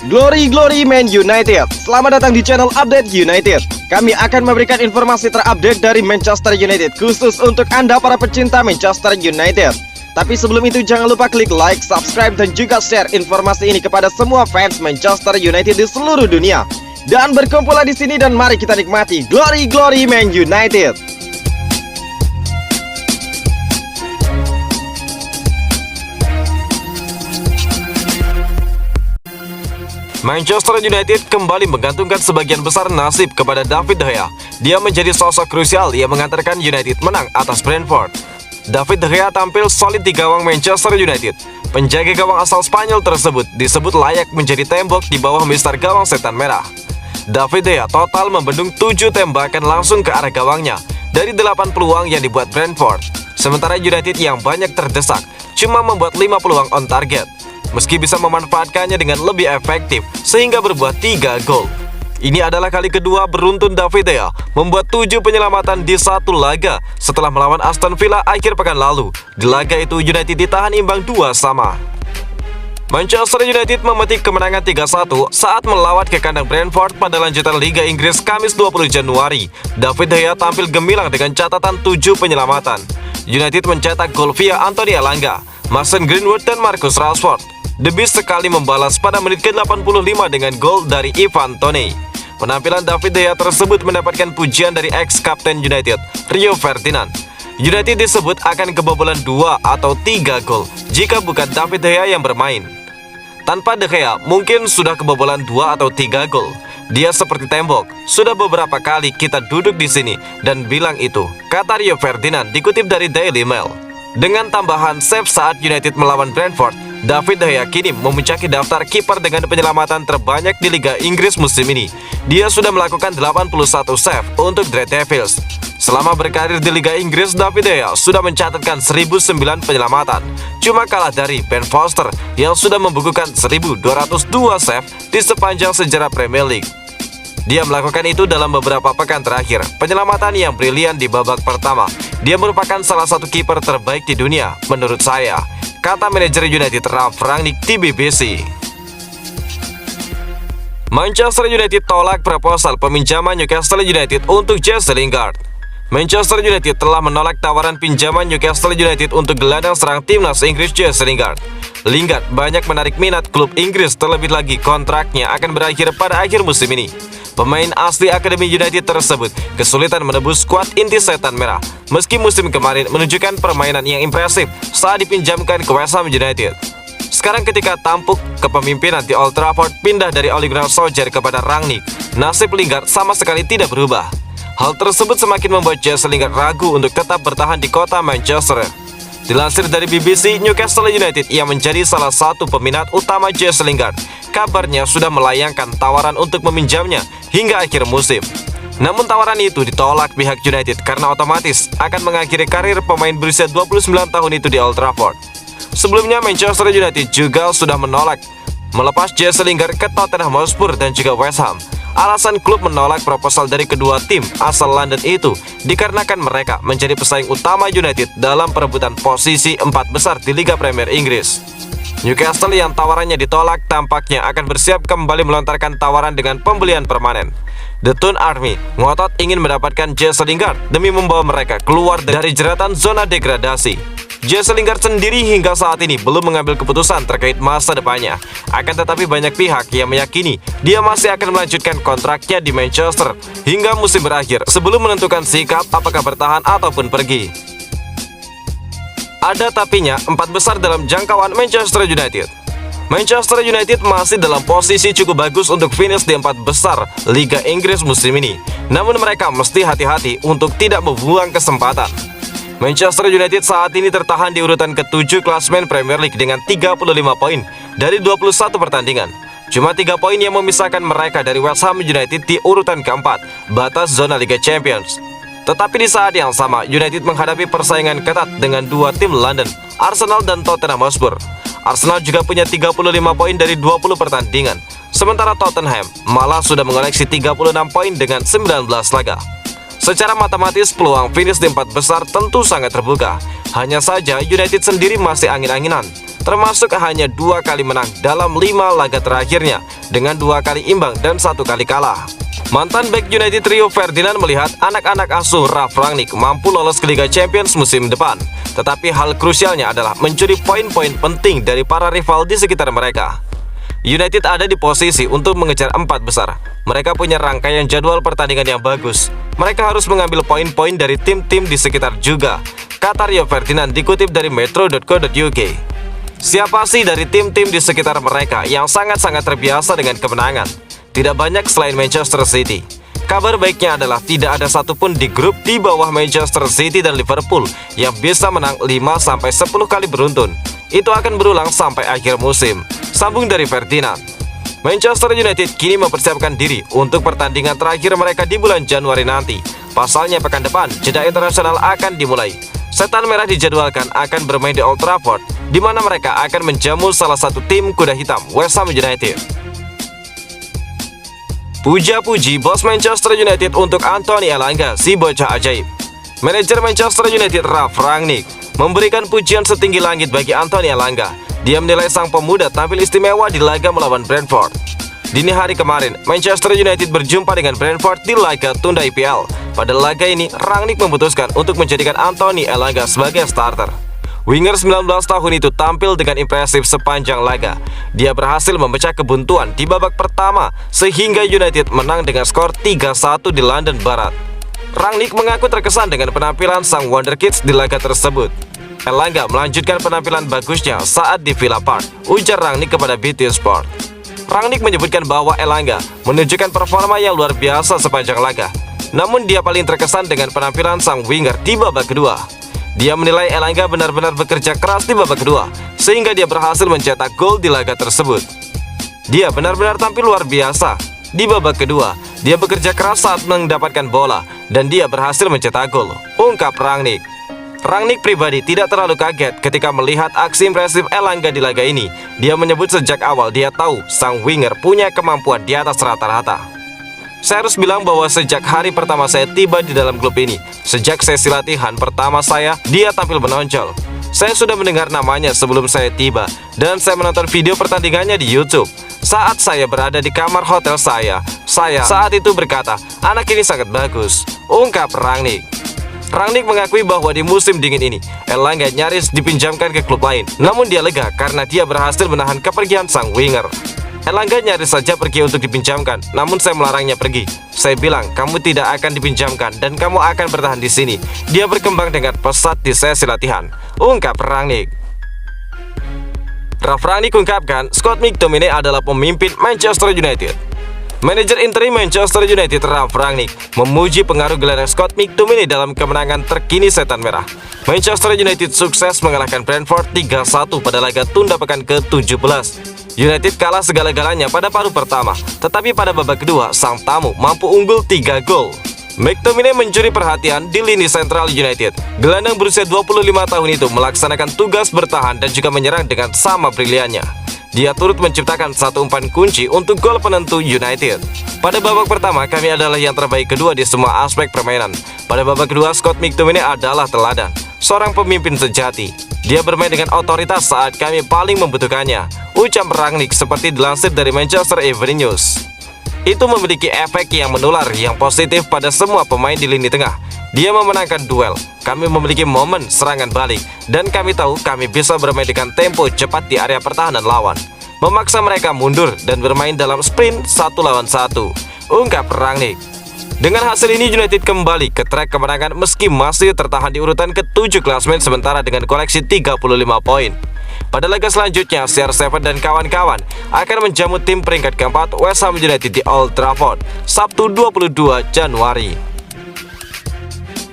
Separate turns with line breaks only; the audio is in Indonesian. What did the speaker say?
Glory Man United. Selamat datang di channel Update United. Kami akan memberikan informasi terupdate dari Manchester United khusus untuk Anda para pecinta Manchester United. Tapi sebelum itu jangan lupa klik like, subscribe dan juga share informasi ini kepada semua fans Manchester United di seluruh dunia. Dan berkumpullah di sini dan mari kita nikmati Glory Man United.
Manchester United kembali menggantungkan sebagian besar nasib kepada David De Gea. Dia menjadi sosok krusial yang mengantarkan United menang atas Brentford. David De Gea tampil solid di gawang Manchester United. Penjaga gawang asal Spanyol tersebut disebut layak menjadi tembok di bawah mister gawang setan merah. David De Gea total membendung 7 tembakan langsung ke arah gawangnya dari 8 peluang yang dibuat Brentford. Sementara United yang banyak terdesak cuma membuat 5 peluang on target. Meski bisa memanfaatkannya dengan lebih efektif sehingga berbuat 3 gol. Ini adalah kali kedua beruntun David De Gea membuat 7 penyelamatan di satu laga setelah melawan Aston Villa akhir pekan lalu. Di laga itu United ditahan imbang 2-2. Manchester United memetik kemenangan 3-1 saat melawat ke kandang Brentford pada lanjutan Liga Inggris Kamis 20 Januari. David De Gea tampil gemilang dengan catatan 7 penyelamatan. United mencetak gol via Anthony Elanga, Mason Greenwood dan Marcus Rashford. The Beast sekali membalas pada menit ke-85 dengan gol dari Ivan Toney. Penampilan David De Gea tersebut mendapatkan pujian dari ex-kapten United, Rio Ferdinand. United disebut akan kebobolan 2 atau 3 gol jika bukan David De Gea yang bermain. Tanpa De Gea, mungkin sudah kebobolan 2 atau 3 gol. Dia seperti tembok. Sudah beberapa kali kita duduk di sini dan bilang itu, kata Rio Ferdinand dikutip dari Daily Mail. Dengan tambahan save saat United melawan Brentford, David De Gea kini memuncaki daftar kiper dengan penyelamatan terbanyak di Liga Inggris musim ini. Dia sudah melakukan 81 save untuk The Red Devils. Selama berkarir di Liga Inggris, David De Gea sudah mencatatkan 1009 penyelamatan. Cuma kalah dari Ben Foster yang sudah membukukan 1202 save di sepanjang sejarah Premier League. Dia melakukan itu dalam beberapa pekan terakhir. Penyelamatan yang brilian di babak pertama. Dia merupakan salah satu kiper terbaik di dunia, menurut saya, kata manajer United Ralf Rangnick di BBC. Manchester United tolak proposal peminjaman Newcastle United untuk Jesse Lingard. Manchester United telah menolak tawaran pinjaman Newcastle United untuk gelandang serang timnas Inggris Jesse Lingard. Lingard banyak menarik minat klub Inggris, terlebih lagi kontraknya akan berakhir pada akhir musim ini. Pemain asli Akademi United tersebut kesulitan menebus skuad inti setan merah, meski musim kemarin menunjukkan permainan yang impresif saat dipinjamkan ke West Ham United. Sekarang ketika tampuk kepemimpinan di Old Trafford pindah dari Ole Gunnar Solskjaer kepada Rangnick, nasib Lingard sama sekali tidak berubah. Hal tersebut semakin membuat Jesse Lingard ragu untuk tetap bertahan di kota Manchester. Dilansir dari BBC, Newcastle United yang menjadi salah satu peminat utama Jesse Lingard, kabarnya sudah melayangkan tawaran untuk meminjamnya hingga akhir musim. Namun tawaran itu ditolak pihak United karena otomatis akan mengakhiri karir pemain berusia 29 tahun itu di Old Trafford. Sebelumnya Manchester United juga sudah menolak melepas Jesse Lingard ke Tottenham Hotspur dan juga West Ham. Alasan klub menolak proposal dari kedua tim asal London itu dikarenakan mereka menjadi pesaing utama United dalam perebutan posisi 4 besar di Liga Premier Inggris. Newcastle yang tawarannya ditolak tampaknya akan bersiap kembali melontarkan tawaran dengan pembelian permanen. The Toon Army ngotot ingin mendapatkan Jesse Lingard demi membawa mereka keluar dari jeratan zona degradasi. Jesse Lingard sendiri hingga saat ini belum mengambil keputusan terkait masa depannya. Akan tetapi banyak pihak yang meyakini dia masih akan melanjutkan kontraknya di Manchester hingga musim berakhir sebelum menentukan sikap apakah bertahan ataupun pergi. Ada tapinya 4 besar dalam jangkauan Manchester United. Manchester United masih dalam posisi cukup bagus untuk finish di 4 besar Liga Inggris musim ini. Namun mereka mesti hati-hati untuk tidak membuang kesempatan. Manchester United saat ini tertahan di urutan ke-7 klasemen Premier League dengan 35 poin dari 21 pertandingan. Cuma 3 poin yang memisahkan mereka dari West Ham United di urutan ke-4, batas zona Liga Champions. Tetapi di saat yang sama, United menghadapi persaingan ketat dengan 2 tim London, Arsenal dan Tottenham Hotspur. Arsenal juga punya 35 poin dari 20 pertandingan, sementara Tottenham malah sudah mengoleksi 36 poin dengan 19 laga. Secara matematis, peluang finish di 4 besar tentu sangat terbuka. Hanya saja United sendiri masih angin-anginan, termasuk hanya 2 kali menang dalam 5 laga terakhirnya, dengan 2 kali imbang dan 1 kali kalah. Mantan bek United Rio Ferdinand melihat anak-anak asuh Ralf Rangnick mampu lolos ke Liga Champions musim depan. Tetapi hal krusialnya adalah mencuri poin-poin penting dari para rival di sekitar mereka. United ada di posisi untuk mengejar 4 besar. Mereka punya rangkaian jadwal pertandingan yang bagus. Mereka harus mengambil poin-poin dari tim-tim di sekitar juga, kata Rio Ferdinand dikutip dari metro.co.uk. Siapa sih dari tim-tim di sekitar mereka yang sangat-sangat terbiasa dengan kemenangan? Tidak banyak selain Manchester City. Kabar baiknya adalah tidak ada satupun di grup di bawah Manchester City dan Liverpool yang bisa menang 5-10 kali beruntun. Itu akan berulang sampai akhir musim, sambung dari Ferdinand. Manchester United kini mempersiapkan diri untuk pertandingan terakhir mereka di bulan Januari nanti. Pasalnya pekan depan, jeda internasional akan dimulai. Setan Merah dijadwalkan akan bermain di Old Trafford, di mana mereka akan menjamu salah satu tim kuda hitam, West Ham United. Puja-puji bos Manchester United untuk Anthony Elanga, si bocah ajaib. Manajer Manchester United Ralf Rangnick memberikan pujian setinggi langit bagi Anthony Elanga. Dia menilai sang pemuda tampil istimewa di laga melawan Brentford. Dini hari kemarin, Manchester United berjumpa dengan Brentford di laga tunda IPL. Pada laga ini, Rangnick memutuskan untuk menjadikan Anthony Elanga sebagai starter. Winger 19 tahun itu tampil dengan impresif sepanjang laga. Dia berhasil memecah kebuntuan di babak pertama sehingga United menang dengan skor 3-1 di London Barat. Rangnick mengaku terkesan dengan penampilan sang Wonderkids di laga tersebut. Elanga melanjutkan penampilan bagusnya saat di Villa Park, ujar Rangnick kepada BT Sport. Rangnick menyebutkan bahwa Elanga menunjukkan performa yang luar biasa sepanjang laga. Namun dia paling terkesan dengan penampilan sang winger di babak kedua. Dia menilai Elanga benar-benar bekerja keras di babak kedua, sehingga dia berhasil mencetak gol di laga tersebut. Dia benar-benar tampil luar biasa. Di babak kedua, dia bekerja keras saat mendapatkan bola, dan dia berhasil mencetak gol, ungkap Rangnick. Rangnick pribadi tidak terlalu kaget ketika melihat aksi impresif Elanga di laga ini. Dia menyebut sejak awal dia tahu sang winger punya kemampuan di atas rata-rata. Saya harus bilang bahwa sejak hari pertama saya tiba di dalam klub ini, sejak sesi latihan pertama saya, dia tampil menonjol. Saya sudah mendengar namanya sebelum saya tiba, dan saya menonton video pertandingannya di YouTube. Saat saya berada di kamar hotel saya saat itu berkata, anak ini sangat bagus, ungkap Rangnick. Rangnick mengakui bahwa di musim dingin ini, Elanga nyaris dipinjamkan ke klub lain. Namun dia lega karena dia berhasil menahan kepergian sang winger. Elanga nyaris saja pergi untuk dipinjamkan, namun saya melarangnya pergi. Saya bilang, kamu tidak akan dipinjamkan dan kamu akan bertahan di sini. Dia berkembang dengan pesat di sesi latihan, ungkap Rangnick. Ralf Rangnick ungkapkan, Scott McTominay adalah pemimpin Manchester United. Manajer interim Manchester United Ralf Rangnick memuji pengaruh gelandang Scott McTominay dalam kemenangan terkini Setan Merah. Manchester United sukses mengalahkan Brentford 3-1 pada laga tunda pekan ke-17. United kalah segala-galanya pada paruh pertama, tetapi pada babak kedua, sang tamu mampu unggul 3 gol. McTominay mencuri perhatian di lini sentral United. Gelandang berusia 25 tahun itu melaksanakan tugas bertahan dan juga menyerang dengan sama briliannya. Dia turut menciptakan satu umpan kunci untuk gol penentu United. Pada babak pertama, kami adalah yang terbaik kedua di semua aspek permainan. Pada babak kedua, Scott McTominay adalah teladan, seorang pemimpin sejati. Dia bermain dengan otoritas saat kami paling membutuhkannya, ucap Rangnick seperti dilansir dari Manchester Evening News. Itu memiliki efek yang menular yang positif pada semua pemain di lini tengah. Dia memenangkan duel, kami memiliki momen serangan balik, dan kami tahu kami bisa bermain dengan tempo cepat di area pertahanan lawan, memaksa mereka mundur dan bermain dalam sprint 1 lawan 1, ungkap Rangnick. Dengan hasil ini United kembali ke trek kemenangan meski masih tertahan di urutan ke-7 klasemen sementara dengan koleksi 35 poin. Pada laga selanjutnya, CR7 dan kawan-kawan akan menjamu tim peringkat keempat West Ham United di Old Trafford, Sabtu 22 Januari.